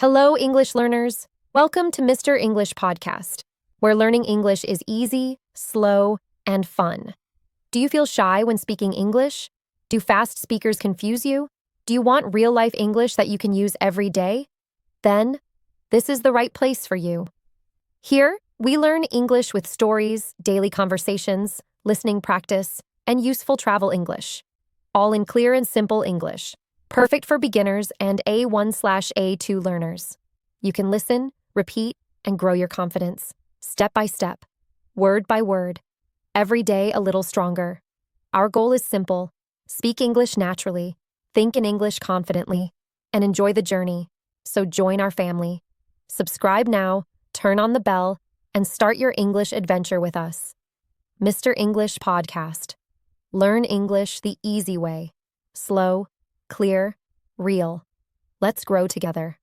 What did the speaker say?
Hello, English learners. Welcome to Mr. English Podcast, where learning English is easy, slow, and fun. Do you feel shy when speaking English? Do fast speakers confuse you? Do you want real-life English that you can use every day? Then, this is the right place for you. Here, we learn English with stories, daily conversations, listening practice, and useful travel English, all in clear and simple English. Perfect for beginners and A1/A2 learners. You can listen, repeat, and grow your confidence, step by step, word by word, every day a little stronger. Our goal is simple: speak English naturally, think in English confidently, and enjoy the journey. So join our family. Subscribe now, turn on the bell, and start your English adventure with us. Mr. English Podcast. Learn English the easy way. Slow, clear, real. Let's grow together.